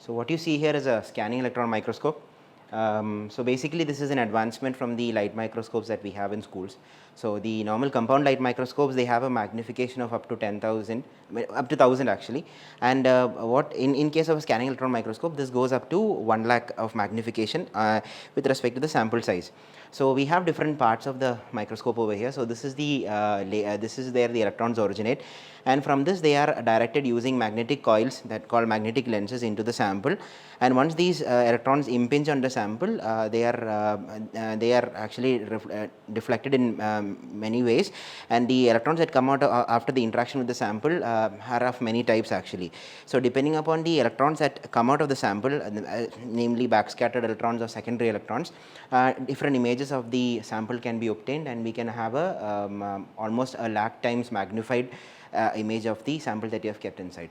So what you see here is a scanning electron microscope. So basically this is an advancement from the light microscopes that we have in schools. So the normal compound light microscopes, they have a magnification of up to 10,000, up to 1000 actually, and what in case of a scanning electron microscope, this goes up to 1 lakh of magnification with respect to the sample size. So we have different parts of the microscope over here. So this is the this is where the electrons originate, and from this they are directed using magnetic coils that called magnetic lenses into the sample, and once these electrons impinge on the sample, they are actually deflected in many ways, and the electrons that come out after the interaction with the sample are of many types actually. So depending upon the electrons that come out of the sample, namely backscattered electrons or secondary electrons, different images of the sample can be obtained, and we can have a almost a lakh times magnified image of the sample that you have kept inside.